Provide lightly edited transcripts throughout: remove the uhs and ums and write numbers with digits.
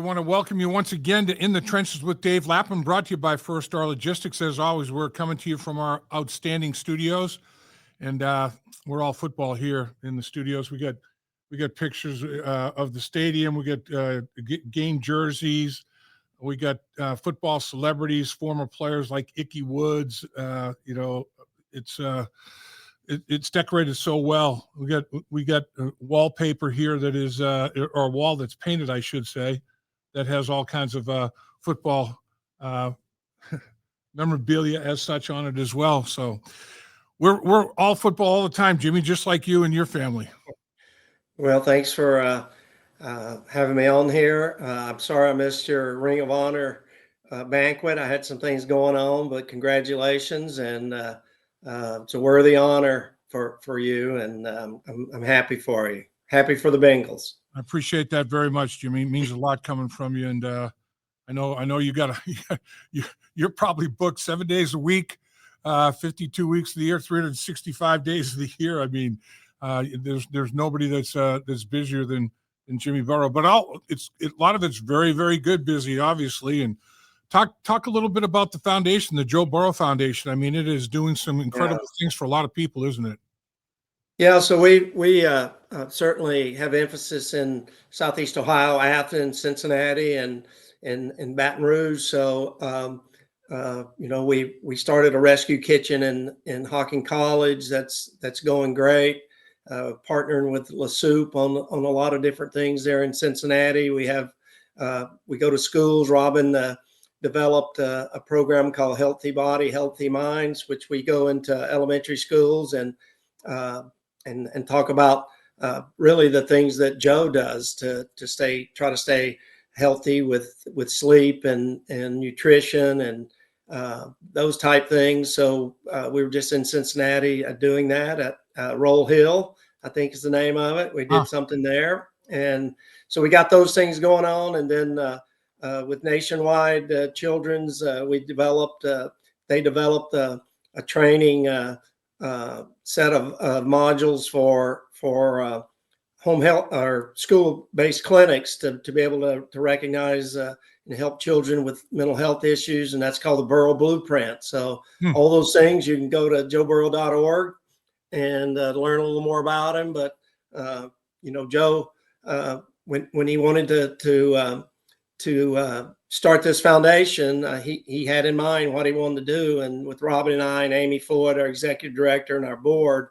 want to welcome you once again to In the Trenches with Dave Lapham, brought to you by First Star Logistics. As always, we're coming to you from our outstanding studios, and we're all football here in the studios. We got pictures of the stadium. We got game jerseys. We got football celebrities, former players like Ickey Woods. It's decorated so well. We got wallpaper here that is or a wall that's painted, I should say, that has all kinds of football memorabilia as such on it as well. So we're all football all the time, Jimmy, just like you and your family. Well, thanks for having me on here. I'm sorry I missed your Ring of Honor banquet. I had some things going on, but congratulations, and it's a worthy honor for you, and I'm happy for you. Happy for the Bengals. I appreciate that very much, Jimmy. It means a lot coming from you, and I know you're probably booked 7 days a week, 52 weeks of the year, 365 days of the year. I mean, there's nobody that's busier than Jimmy Burrow, but a lot of it's very, very good busy, obviously. And talk a little bit about the foundation, the Joe Burrow Foundation. I mean, it is doing some incredible things for a lot of people, isn't it? Yeah, so we certainly have emphasis in Southeast Ohio, Athens, Cincinnati, and Baton Rouge. So we started a rescue kitchen in Hocking College. That's going great. Partnering with La Soup on a lot of different things there in Cincinnati. We go to schools. Robin developed a program called Healthy Body, Healthy Minds, which we go into elementary schools and talk about really the things that Joe does to try to stay healthy with sleep and nutrition and those type things. So we were just in Cincinnati doing that at Roll Hill, I think is the name of it. We did something there, and so we got those things going on. And then with Nationwide Children's, they developed a training set of modules for home health or school-based clinics to be able to recognize and help children with mental health issues, and that's called the Burrow Blueprint. So all those things, you can go to joeburrow.org and learn a little more about him. But Joe, when he wanted to start this foundation, he had in mind what he wanted to do. And with Robin and I and Amy Floyd, our executive director, and our board,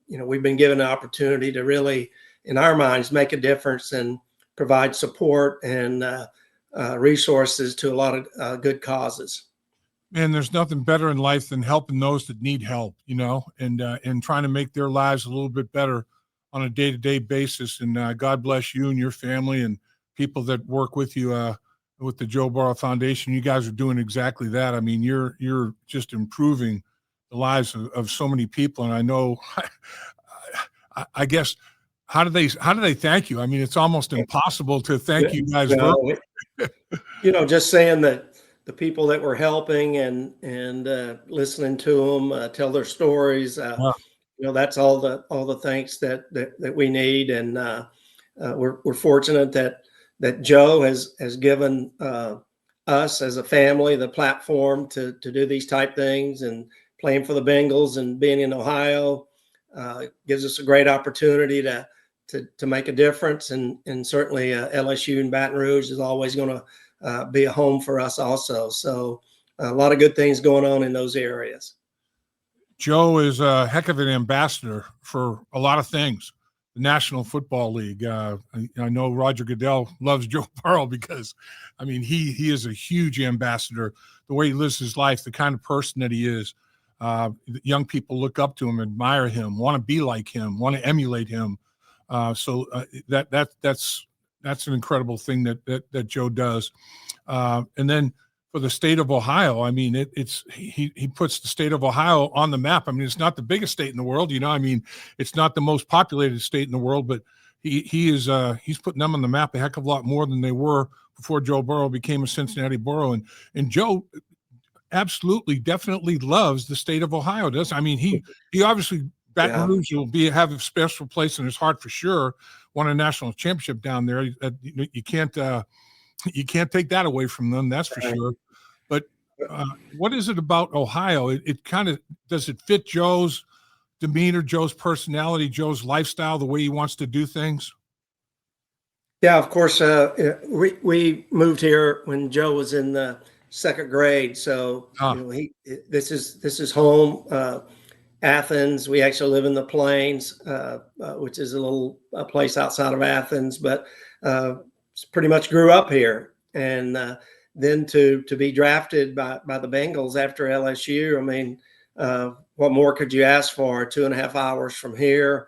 we've been given the opportunity to really, in our minds, make a difference and provide support and resources to a lot of good causes. Man, there's nothing better in life than helping those that need help, and trying to make their lives a little bit better on a day-to-day basis. And God bless you and your family and people that work with you with the Joe Burrow Foundation. You guys are doing exactly that. I mean, you're just improving the lives of so many people. And I know, I guess, how do they thank you? I mean, it's almost impossible to thank you guys. Just saying that the people that we're helping and listening to them tell their stories, that's all the thanks that we need. And we're fortunate that Joe has given us as a family the platform to do these type things, and playing for the Bengals and being in Ohio gives us a great opportunity to make a difference. And certainly LSU and Baton Rouge is always going to be a home for us also. So a lot of good things going on in those areas. Joe is a heck of an ambassador for a lot of things. The National Football League. I know Roger Goodell loves Joe Burrow because, I mean, he is a huge ambassador. The way he lives his life, the kind of person that he is. Young people look up to him, admire him, want to be like him, want to emulate him. So that's an incredible thing that Joe does. And then for the state of Ohio, I mean, he puts the state of Ohio on the map. I mean, it's not the biggest state in the world, I mean, it's not the most populated state in the world, but he's putting them on the map a heck of a lot more than they were before Joe Burrow became a Cincinnati Burrow. And Joe absolutely, definitely loves the state of Ohio. Does I mean he obviously Baton Rouge will have a special place in his heart for sure. Won a national championship down there. You can't You can't take that away from them, that's for sure. But what is it about Ohio? It kind of, does it fit Joe's demeanor, Joe's personality, Joe's lifestyle, the way he wants to do things? Yeah, of course. We moved here when Joe was in the second grade, so this is home. Athens. We actually live in the Plains, which is a place outside of Athens, but pretty much grew up here. And then to be drafted by the Bengals after LSU, I mean, what more could you ask for? 2.5 hours from here.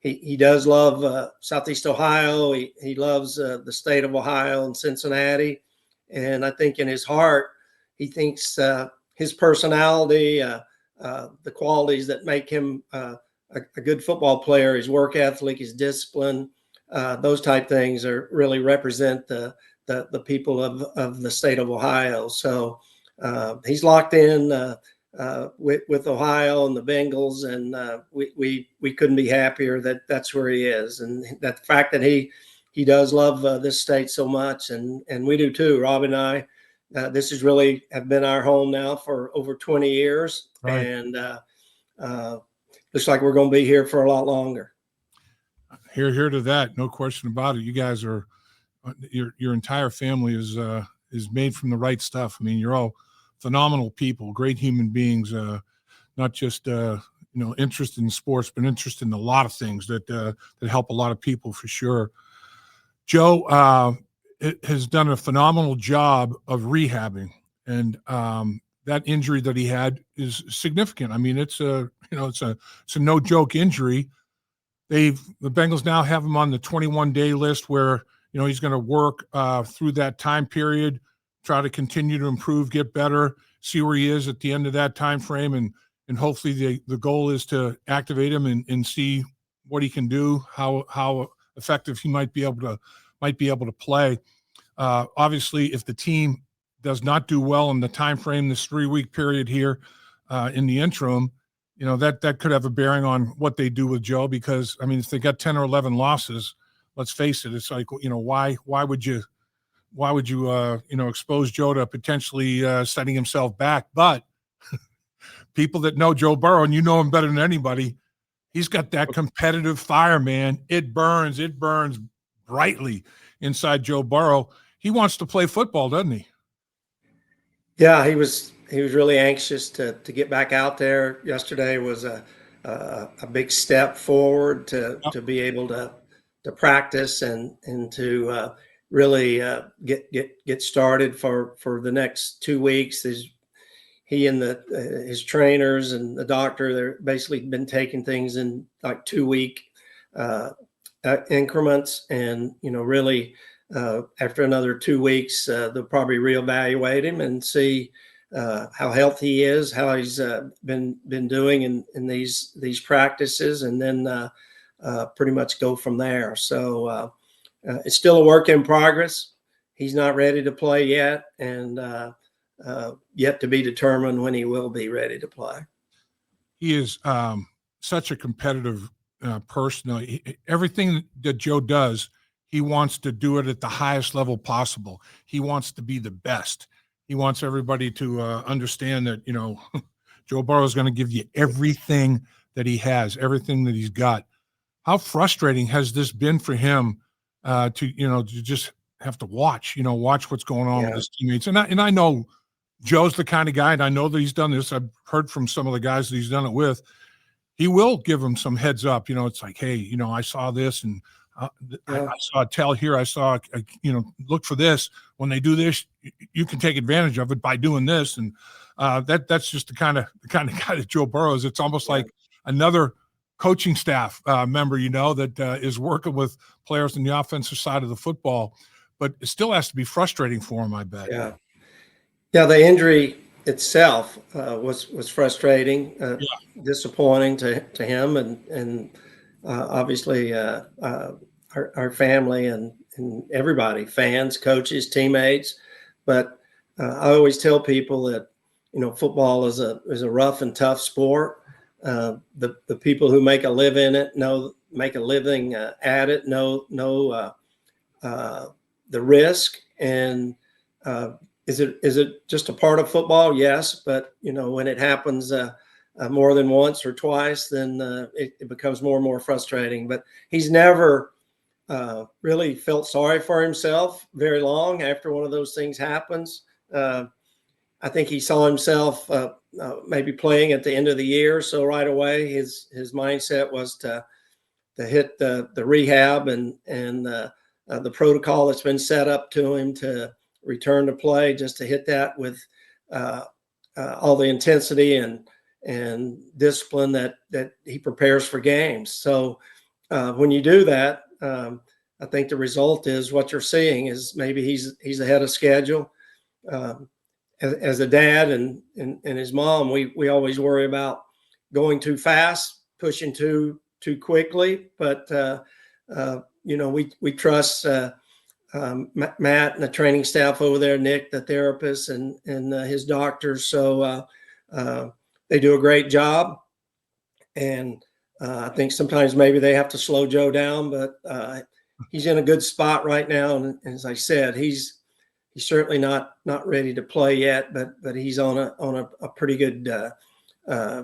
He does love Southeast Ohio. He loves the state of Ohio and Cincinnati. And I think in his heart, he thinks his personality, the qualities that make him a good football player, his work ethic, his discipline, those type things really represent the people of the state of Ohio. So he's locked in with Ohio and the Bengals, and we couldn't be happier that that's where he is, and that the fact that he does love this state so much, and we do too. Rob and I. This has really have been our home now for over 20 years, right. And looks like we're going to be here for a lot longer. Here to that, no question about it. You guys are, your entire family is made from the right stuff. I mean, you're all phenomenal people, great human beings. Not just interested in sports, but interested in a lot of things that help a lot of people for sure. Joe has done a phenomenal job of rehabbing, and that injury that he had is significant. I mean, it's a no joke injury. The Bengals now have him on the 21-day list where he's going to work through that time period, try to continue to improve, get better, see where he is at the end of that time frame, and hopefully the goal is to activate him and see what he can do, how effective he might be able to play. Obviously, if the team does not do well in the time frame, this 3-week period here in the interim, that could have a bearing on what they do with Joe, because I mean, if they got 10 or 11 losses, let's face it, it's like, why would you expose Joe to potentially setting himself back? But people that know Joe Burrow, and you know him better than anybody, he's got that competitive fire, man. It burns brightly inside Joe Burrow. He wants to play football, doesn't he? Yeah, he was really anxious to get back out there. Yesterday was a big step forward to be able to practice and to really get started for the next 2 weeks. He and his trainers and the doctor, they're basically been taking things in like 2-week increments, and really after another 2 weeks, they'll probably reevaluate him and see how healthy he is, how he's been doing in these practices, and then pretty much go from there. So it's still a work in progress. He's not ready to play yet, and yet to be determined when he will be ready to play. He is such a competitive person. Everything that Joe does, he wants to do it at the highest level possible. He wants to be the best. He wants everybody to understand that, Joe Burrow is going to give you everything that he has, everything that he's got. How frustrating has this been for him to just have to watch what's going on with his teammates? And I know Joe's the kind of guy, and I know that he's done this. I've heard from some of the guys that he's done it with. He will give them some heads up. It's like, hey, I saw this, and I saw a tell here. I saw, look for this. When they do this, you can take advantage of it by doing this. And that's just the kind of guy that Joe Burrow is. It's almost like another coaching staff member, that is working with players on the offensive side of the football. But it still has to be frustrating for him, I bet. Yeah, the injury itself was frustrating, disappointing to him, and obviously our family and everybody, fans, coaches, teammates. But I always tell people that football is a rough and tough sport. The people who make a live in it make a living at it. No the risk. And is it just a part of football? Yes, but when it happens more than once or twice, then it becomes more and more frustrating. But he's never really felt sorry for himself very long after one of those things happens. I think he saw himself maybe playing at the end of the year, so right away his mindset was to hit the rehab and the protocol that's been set up to him to return to play, just to hit that with all the intensity and discipline that he prepares for games. So when you do that, I think the result is what you're seeing is maybe he's ahead of schedule. As a dad and his mom, we always worry about going too fast, pushing too quickly. But we trust Matt and the training staff over there, Nick, the therapist, and his doctors. So they do a great job. And I think sometimes maybe they have to slow Joe down, but he's in a good spot right now. And as I said, he's certainly not ready to play yet, but he's on a pretty good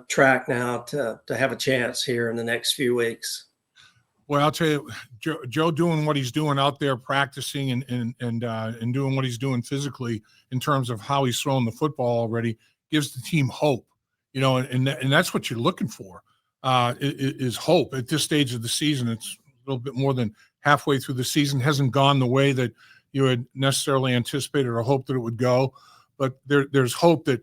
track now to have a chance here in the next few weeks. Well, I'll tell you, Joe doing what he's doing out there, practicing and doing what he's doing physically in terms of how he's throwing the football already gives the team hope, and that's what you're looking for, is hope at this stage of the season. It's a little bit more than halfway through the season, hasn't gone the way that you had necessarily anticipated or hoped that it would go, but there's hope that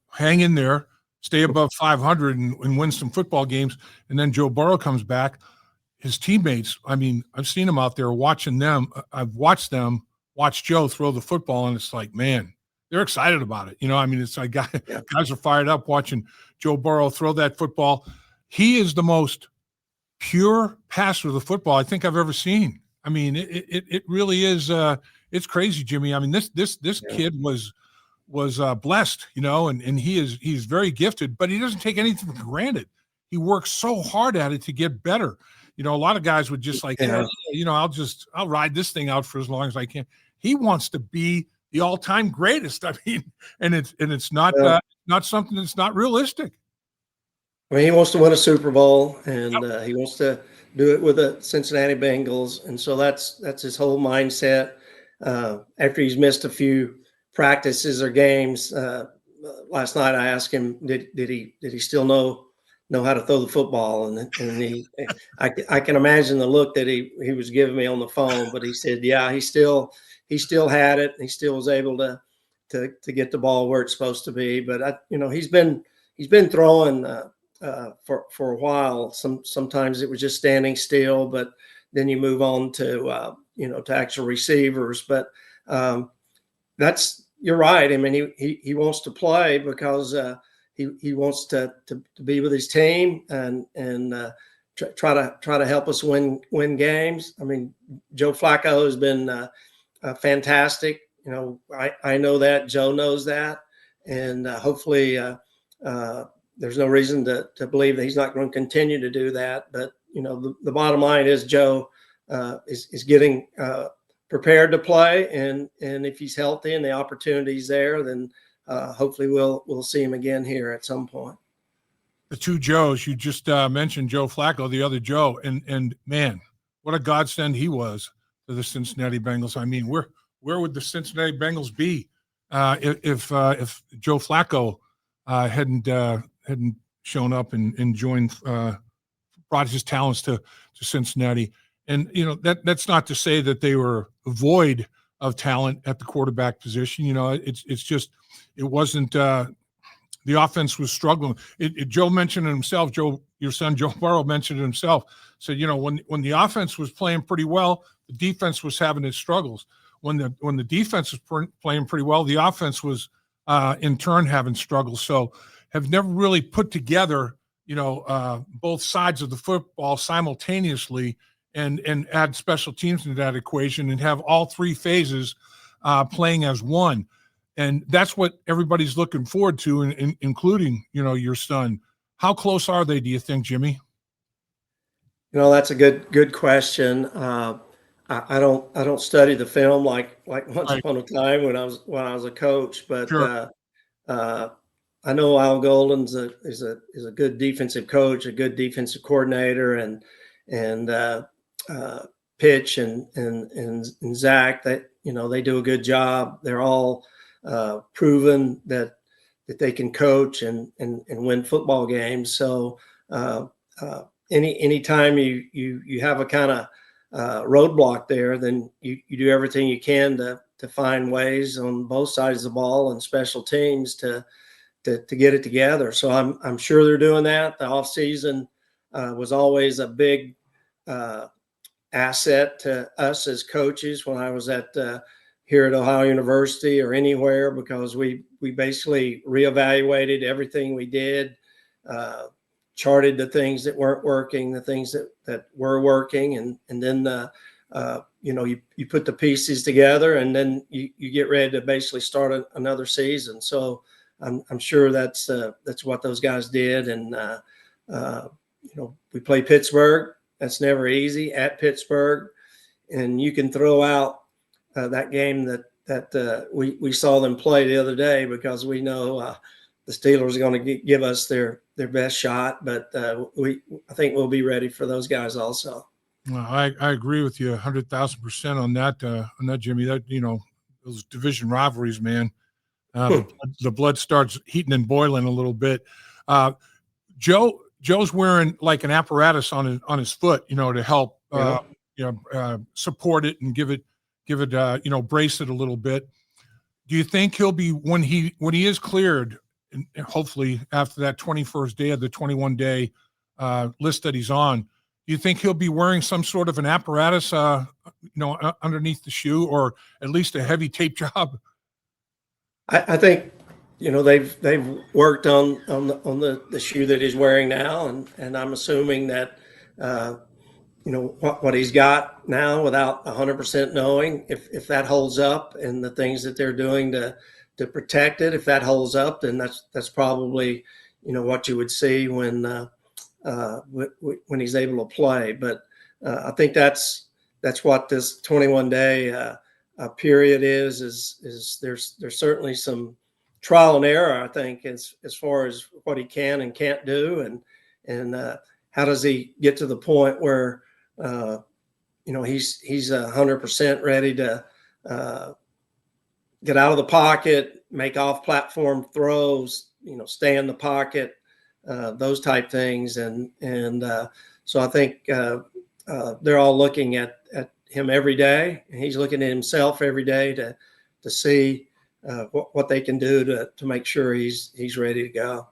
hang in there, stay above 500 and win some football games, and then Joe Burrow comes back. His teammates, I mean, I've seen them out there watching them. I've watched them watch Joe throw the football, and it's like, man, they're excited about it. It's like guys are fired up watching Joe Burrow throw that football. He is the most pure passer of the football I think I've ever seen. I mean, it really is. It's crazy, Jimmy. I mean, this kid was blessed, and he's very gifted, but he doesn't take anything for granted. He works so hard at it to get better. A lot of guys would just like, I'll ride this thing out for as long as I can. He wants to be the all-time greatest. I mean, and it's not not something that's not realistic. I mean, he wants to win a Super Bowl, and he wants to do it with the Cincinnati Bengals, and so that's his whole mindset. After he's missed a few practices or games, last night I asked him, did he still know how to throw the football, and I can imagine the look that he was giving me on the phone, but he said, yeah, he still had it, and he still was able to get the ball where it's supposed to be. But he's been throwing for a while. Sometimes it was just standing still, but then you move on to to actual receivers. But you're right. I mean, he wants to play because he wants to be with his team and try to help us win games. I mean, Joe Flacco has been fantastic. I know that, Joe knows that, and hopefully there's no reason to believe that he's not going to continue to do that. But the bottom line is Joe is getting prepared to play, and if he's healthy and the opportunity's there, then hopefully we'll see him again here at some point. The two Joes you just mentioned, Joe Flacco, the other Joe, and man, what a godsend he was to the Cincinnati Bengals. I mean, where would the Cincinnati Bengals be if Joe Flacco hadn't shown up and joined, brought his talents to Cincinnati? And that's not to say that they were void of talent at the quarterback position. It's just it wasn't. The offense was struggling. Joe mentioned it himself. Your son Joe Burrow mentioned it himself. So when the offense was playing pretty well, the defense was having its struggles. When the defense was playing pretty well, the offense was in turn having struggles. So have never really put together both sides of the football simultaneously and add special teams into that equation and have all three phases playing as one. And that's what everybody's looking forward to, including, your son. How close are they, do you think, Jimmy? That's a good question. I don't study the film like once Right. upon a time when I was a coach, but Sure. uh, I know Al Golden's is a good defensive coach, a good defensive coordinator, and uh, Pitch and Zach. That they do a good job. They're all proven that they can coach and win football games. So uh, anytime you have a kind of roadblock there, then you do everything you can to find ways on both sides of the ball and special teams to get it together. So I'm sure they're doing that. The off season was always a big asset to us as coaches when I was at here at Ohio University or anywhere, because we basically reevaluated everything we did, uh, charted the things that weren't working, the things that were working, and then you put the pieces together, and then you get ready to basically start another season. So I'm sure that's what those guys did, and we play Pittsburgh. That's never easy at Pittsburgh, and you can throw out that game that we saw them play the other day, because we know the Steelers are going to give us their best shot. But I think we'll be ready for those guys also. Well, I agree with you 100,000% on that, Jimmy. That those division rivalries, man. The blood starts heating and boiling a little bit. Joe's wearing like an apparatus on his foot, to help support it and give it brace it a little bit. Do you think he'll be when he is cleared, and hopefully after that 21st day of the 21-day list that he's on? Do you think he'll be wearing some sort of an apparatus, underneath the shoe, or at least a heavy tape job? I think they've worked on the shoe that he's wearing now, and I'm assuming that what he's got now, without 100% knowing if that holds up, and the things that they're doing to protect it, if that holds up, then that's probably what you would see when he's able to play. But I think that's what this 21-day period is there's certainly some trial and error, I think, as far as what he can and can't do, and how does he get to the point where he's 100% ready to get out of the pocket, make off-platform throws, stay in the pocket, those type things, and so I think they're all looking at him every day, and he's looking at himself every day to see what they can do to make sure he's ready to go.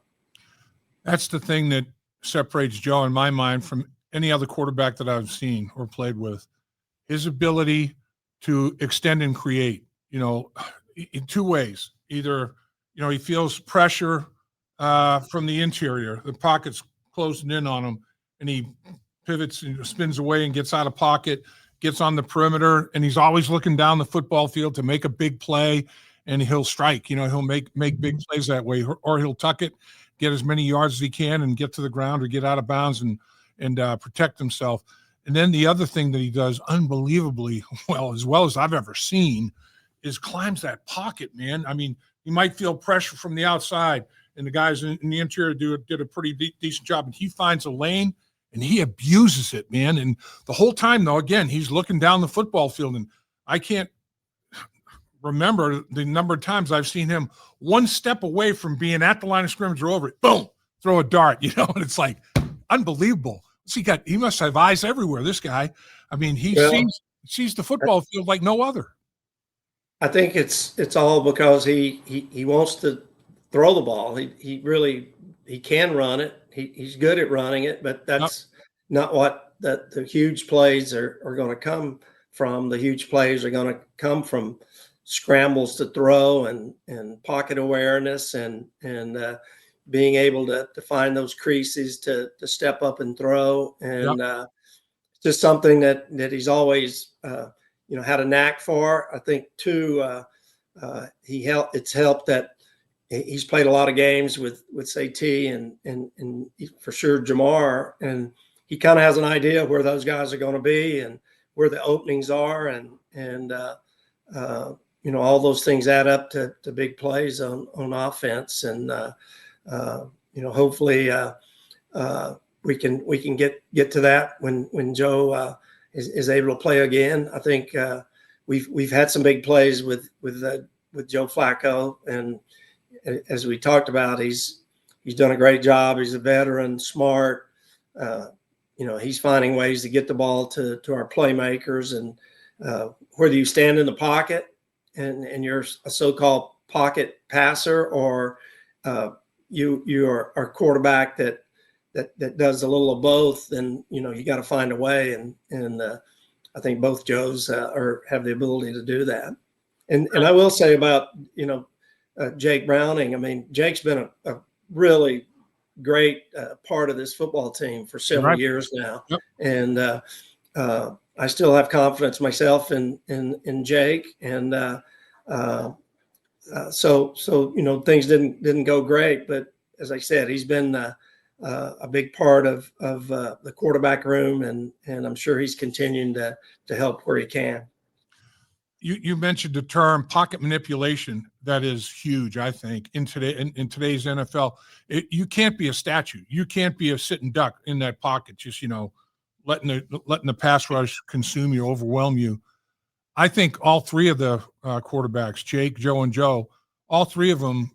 That's the thing that separates Joe, in my mind, from any other quarterback that I've seen or played with. His ability to extend and create, in two ways. Either, he feels pressure from the interior, the pocket's closing in on him, and he pivots and spins away and gets out of pocket, gets on the perimeter, and he's always looking down the football field to make a big play, and he'll strike. He'll make big plays that way, or he'll tuck it, get as many yards as he can, and get to the ground or get out of bounds and protect himself. And then the other thing that he does unbelievably well as I've ever seen, is climbs that pocket, man. I mean, you might feel pressure from the outside, and the guys in the interior did a pretty decent job, and he finds a lane and he abuses it, man. And the whole time, though, again, he's looking down the football field, and I can't remember the number of times I've seen him one step away from being at the line of scrimmage or over it, boom, throw a dart, and it's like unbelievable. He must have eyes everywhere, this guy. I mean, he sees the football field like no other. I think it's all because he wants to throw the ball. He can run it. He's good at running it, but that's not what the huge plays are going to come from. The huge plays are going to come from scrambles to throw and pocket awareness and being able to find those creases to step up and throw, and just something that he's always had a knack for. I think too, it's helped that he's played a lot of games with say T and for sure Jamar, and he kind of has an idea where those guys are going to be and where the openings are, and all those things add up to big plays on offense. And hopefully we can get to that when Joe is able to play again. I think we've had some big plays with Joe Flacco, and as we talked about, he's done a great job. He's a veteran, smart. He's finding ways to get the ball to our playmakers, and whether you stand in the pocket and you're a so-called pocket passer, or you are a quarterback that does a little of both, then you got to find a way, and I think both Joes have the ability to do that. And I will say about Jake Browning. I mean, Jake's been a really great part of this football team for several years now. Yep. And I still have confidence myself in Jake. And so things didn't go great, but as I said, he's been a big part of the quarterback room, and I'm sure he's continuing to help where he can. You mentioned the term pocket manipulation. That is huge, I think, in today's NFL. You can't be a statue. You can't be a sitting duck in that pocket, just letting the pass rush consume you, overwhelm you. I think all three of the quarterbacks, Jake, Joe, and Joe, all three of them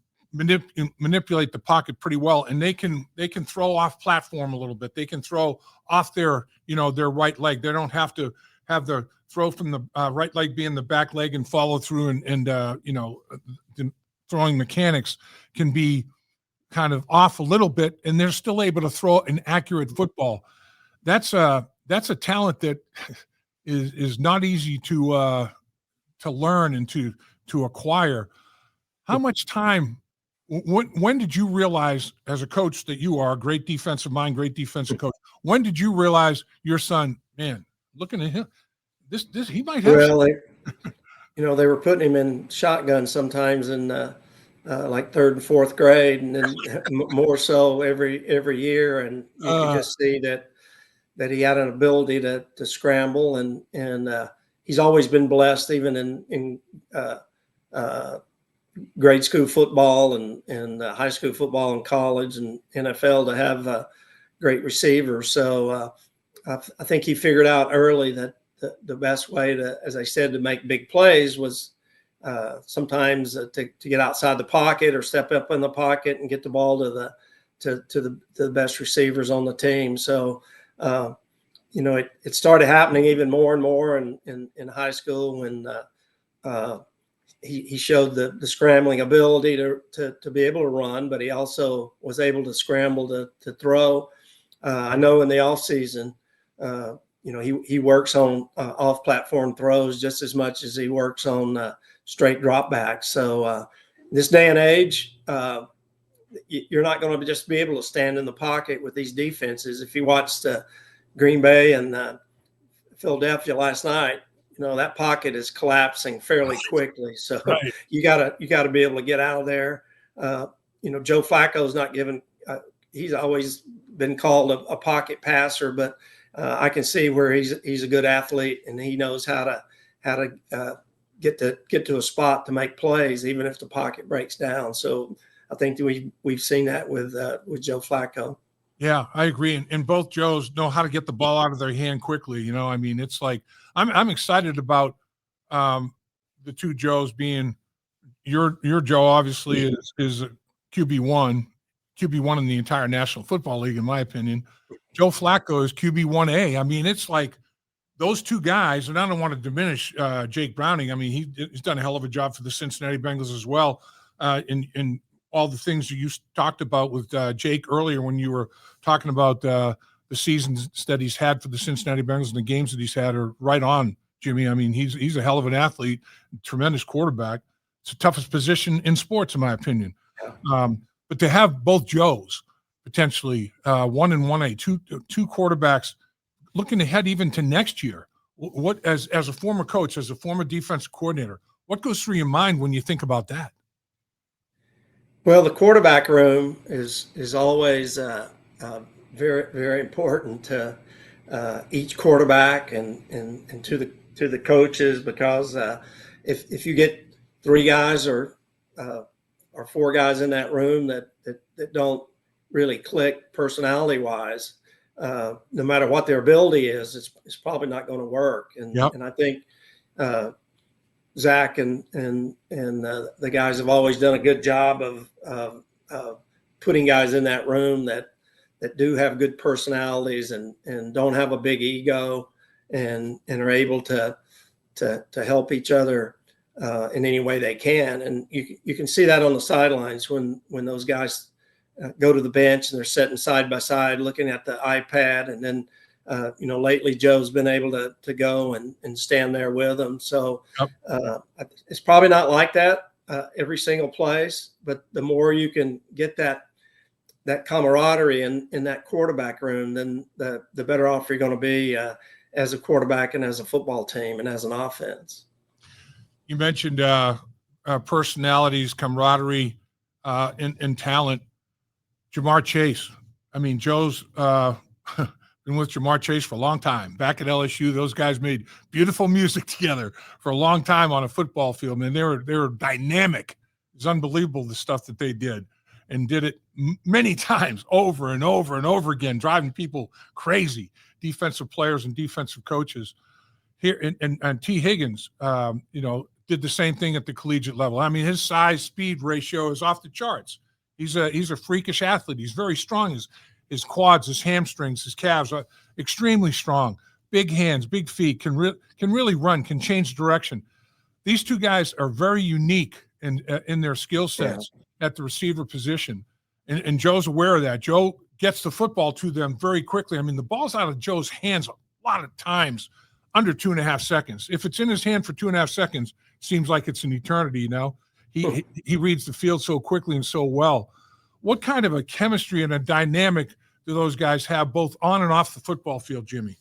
manipulate the pocket pretty well, and they can throw off platform a little bit. They can throw off their right leg. They don't have to have the throw from the right leg being the back leg and follow through, and the throwing mechanics can be kind of off a little bit, and they're still able to throw an accurate football. That's a talent that is not easy to learn and to acquire. How much time? When did you realize, as a coach, that you are a great defensive mind, great defensive coach? When did you realize your son, man, looking at him, this he might have? Well, they were putting him in shotgun sometimes in like third and fourth grade, and then more so every year, and you could just see that he had an ability to scramble, and he's always been blessed, even in grade school football and high school football and college and NFL, to have great receivers. So I think he figured out early that the best way to, as I said, to make big plays was sometimes to get outside the pocket or step up in the pocket and get the ball to the best receivers on the team. So it started happening even more and more in high school when he showed the scrambling ability to be able to run, but he also was able to scramble to throw. I know in the off season, he works on off-platform throws just as much as he works on straight dropbacks. So this day and age, you're not going to just be able to stand in the pocket with these defenses. If you watched Green Bay and Philadelphia last night, that pocket is collapsing fairly quickly. So Right. you gotta be able to get out of there. Joe Flacco is not given. He's always been called a pocket passer, but I can see where he's a good athlete, and he knows how to get to a spot to make plays, even if the pocket breaks down. So I think that we've seen that with Joe Flacco. Yeah, I agree. And both Joes know how to get the ball out of their hand quickly. I mean, it's like I'm excited about the two Joes being your Joe obviously is a QB1 in the entire National Football League, in my opinion. Joe Flacco is QB1A. I mean, it's like those two guys, and I don't want to diminish Jake Browning. I mean, he's done a hell of a job for the Cincinnati Bengals as well. In all the things you talked about with Jake earlier when you were talking about the seasons that he's had for the Cincinnati Bengals and the games that he's had are right on, Jimmy. I mean, he's a hell of an athlete, tremendous quarterback. It's the toughest position in sports, in my opinion. Yeah. But to have both Joes potentially 1 and 1A, two quarterbacks looking ahead even to next year, what as a former coach, as a former defensive coordinator, what goes through your mind when you think about that? Well, the quarterback room is always very, very important to each quarterback and to the coaches, because if you get three guys or four guys in that room that don't really click personality wise, no matter what their ability is, it's probably not going to work. And I think Zach and the guys have always done a good job of putting guys in that room that do have good personalities and don't have a big ego and are able to help each other in any way they can. And you can see that on the sidelines when those guys go to the bench and they're sitting side by side looking at the iPad. And then, lately Joe's been able to go and stand there with them. So it's probably not like that every single place, but the more you can get that camaraderie in that quarterback room, then the better off you're going to be as a quarterback and as a football team and as an offense. You mentioned personalities, camaraderie, and talent. Jamar Chase. I mean, Joe's been with Jamar Chase for a long time. Back at LSU, those guys made beautiful music together for a long time on a football field. Man, they were dynamic. It's unbelievable the stuff that they did, and did it many times over and over and over again, driving people crazy. Defensive players and defensive coaches here, and T. Higgins, did the same thing at the collegiate level. I mean, his size speed ratio is off the charts. He's a freakish athlete. He's very strong. His quads, his hamstrings, his calves are extremely strong. Big hands, big feet, can really run, can change direction. These two guys are very unique in their skill sets at the receiver position, and Joe's aware of that. Joe gets the football to them very quickly. I mean, the ball's out of Joe's hands a lot of times under 2.5 seconds. If it's in his hand for 2.5 seconds, it seems like it's an eternity. He reads the field so quickly and so well. What kind of a chemistry and a dynamic do those guys have both on and off the football field, Jimmy?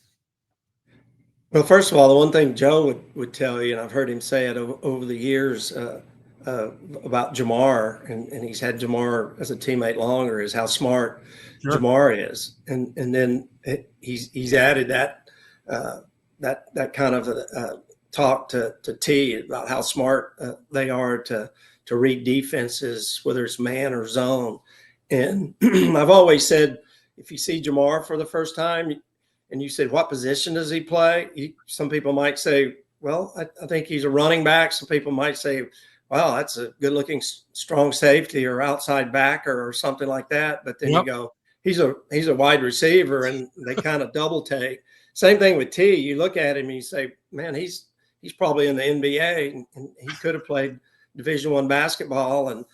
Well, first of all, the one thing Joe would tell you, and I've heard him say it over the years about Jamar, and he's had Jamar as a teammate longer, is how smart Jamar is. And then he's added that kind of talk to T about how smart they are to read defenses, whether it's man or zone. And I've always said, if you see Jamar for the first time and you said, what position does he play? Some people might say, well, I think he's a running back. Some people might say, wow, that's a good looking, strong safety or outside backer or something like that. But then you go, he's a wide receiver, and they kind of double take. Same thing with T. You look at him and you say, man, he's probably in the NBA, and he could have played Division I basketball, and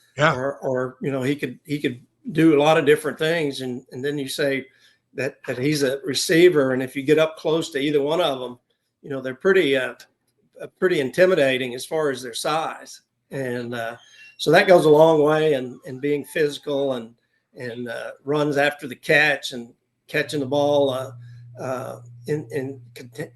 or he could do a lot of different things. And then you say that he's a receiver, and if you get up close to either one of them, they're pretty intimidating as far as their size. And so that goes a long way, and being physical and runs after the catch and catching the ball in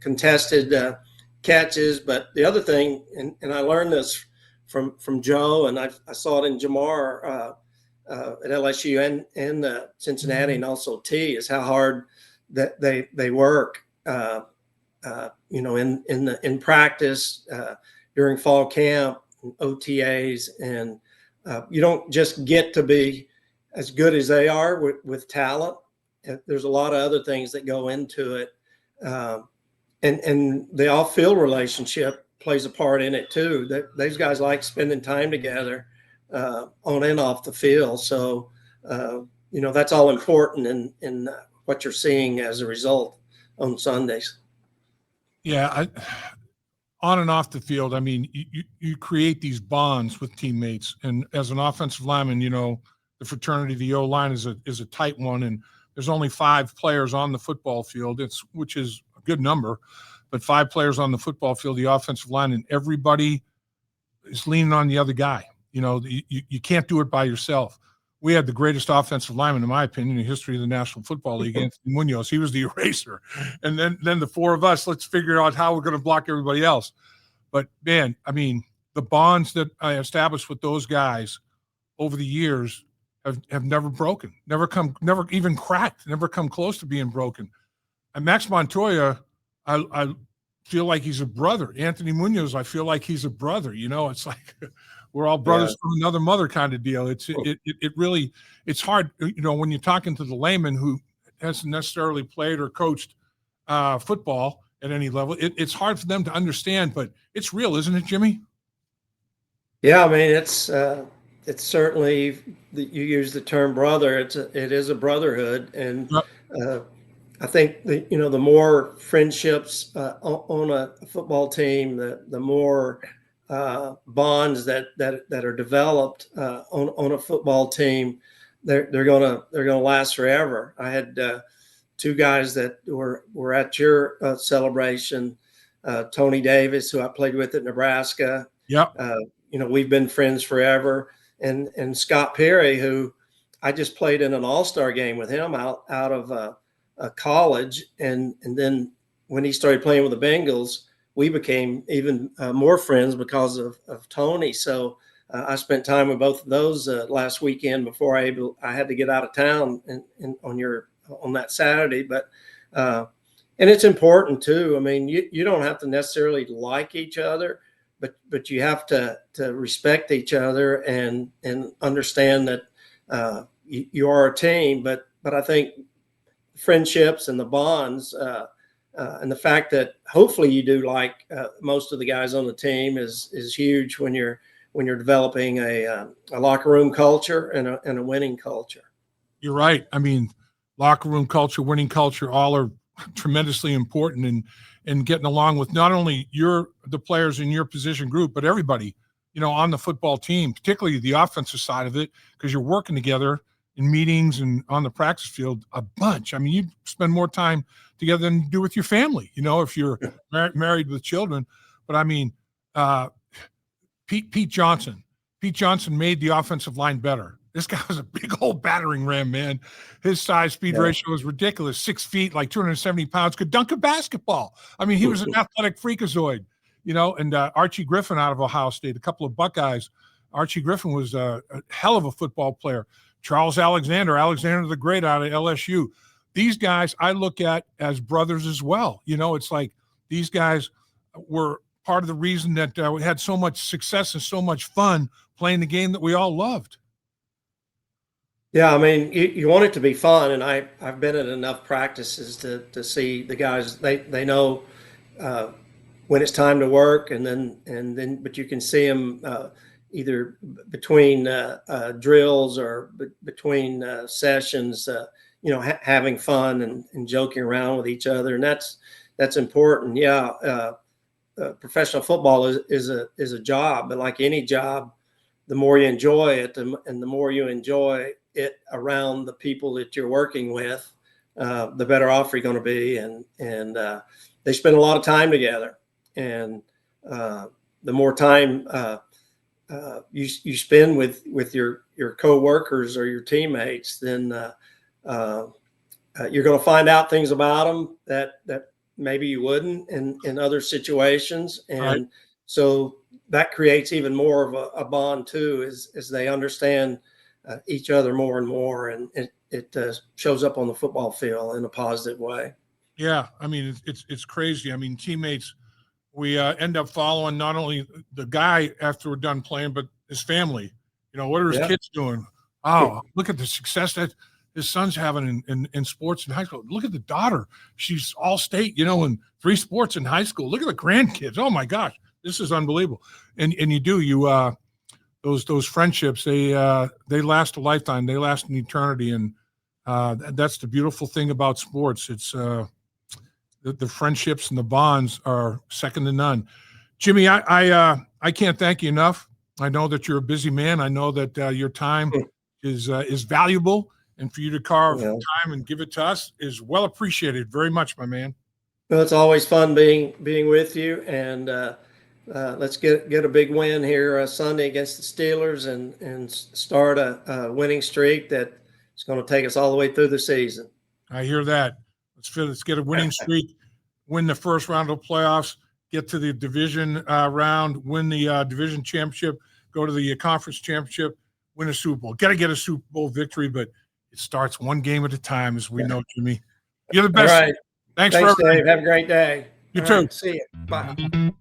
contested catches. But the other thing, and I learned this from Joe, and I saw it in Jamar at LSU and Cincinnati, and also T, is how hard that they work in practice during fall camp, OTAs, and you don't just get to be as good as they are with talent. There's a lot of other things that go into it, and the off-field relationship plays a part in it too. Those guys like spending time together on and off the field. So that's all important in what you're seeing as a result on Sundays. Yeah, on and off the field, I mean, you create these bonds with teammates, and as an offensive lineman, the fraternity, the O-line is a tight one, and there's only 5 players on the football field, which is a good number, but 5 players on the football field, the offensive line, and everybody is leaning on the other guy. You can't do it by yourself. We had the greatest offensive lineman, in my opinion, in the history of the National Football League, Anthony Munoz. He was the eraser. And then the 4 of us, let's figure out how we're going to block everybody else. But, man, I mean, the bonds that I established with those guys over the years have never broken, never even cracked, never come close to being broken. And Max Montoya, I feel like he's a brother. Anthony Munoz, I feel like he's a brother. It's like we're all brothers from another mother kind of deal. It really, it's hard, when you're talking to the layman who hasn't necessarily played or coached football at any level. It's hard for them to understand, but it's real, isn't it, Jimmy? Yeah, I mean, it's certainly, you use the term brother. It is a brotherhood, and I think the more friendships on a football team, the more bonds that are developed on a football team, they're gonna last forever. I had two guys that were at your celebration, Tony Davis, who I played with at Nebraska. Yeah. We've been friends forever, and Scott Perry, who I just played in an all-star game with him out of college, and then when he started playing with the Bengals, we became even more friends because of Tony. So I spent time with both of those last weekend before I had to get out of town on that Saturday. But and it's important too. I mean, you don't have to necessarily like each other, but you have to respect each other and understand that you are a team. But I think friendships and the bonds and the fact that hopefully you do like most of the guys on the team is huge when you're developing a locker room culture and a winning culture. You're right. I mean, locker room culture, winning culture, all are tremendously important in getting along with not only the players in your position group, but everybody, on the football team, particularly the offensive side of it, because you're working together in meetings and on the practice field a bunch. I mean, you spend more time together than you do with your family, if you're married with children. But I mean, Pete Johnson made the offensive line better. This guy was a big old battering ram, man. His size speed ratio was ridiculous. 6 feet, like 270 pounds, could dunk a basketball. I mean, he was an athletic freakazoid, and Archie Griffin out of Ohio State, a couple of Buckeyes. Archie Griffin was a hell of a football player. Charles Alexander the Great out of LSU. These guys I look at as brothers as well. It's like these guys were part of the reason that we had so much success and so much fun playing the game that we all loved. Yeah, I mean, you want it to be fun, and I've been at enough practices to see the guys. They know when it's time to work, and then but you can see them either between drills or between sessions, having fun and joking around with each other, and that's important. Yeah, professional football is a job, but like any job, the more you enjoy it, and the more you enjoy it around the people that you're working with, the better off you're going to be. And they spend a lot of time together, and the more time you spend with your coworkers or your teammates, then you're going to find out things about them that maybe you wouldn't in other situations. And right. So that creates even more of a bond too, as they understand each other more and more, and it shows up on the football field in a positive way. Yeah, I mean, it's crazy. I mean, teammates, we end up following not only the guy after we're done playing, but his family. What are his kids doing? Oh, look at the success that his son's having in sports in high school. Look at the daughter; she's all state, in 3 sports in high school. Look at the grandkids. Oh my gosh, this is unbelievable. And you those friendships, they last a lifetime. They last an eternity, and that's the beautiful thing about sports. It's the friendships and the bonds are second to none. Jimmy, I can't thank you enough. I know that you're a busy man. I know that your time is valuable, and for you to carve time and give it to us is well appreciated. Very much, my man. Well, it's always fun being with you, and let's get a big win here Sunday against the Steelers, and start a winning streak that is going to take us all the way through the season. I hear that. Let's get a winning streak, win the first round of playoffs, get to the division round, win the division championship, go to the conference championship, win a Super Bowl. Got to get a Super Bowl victory, but it starts one game at a time, as we know, Jimmy. You're the best. All right. Thanks Thanks, for everything. Dave. Have a great day. You All too. right, see you. Bye.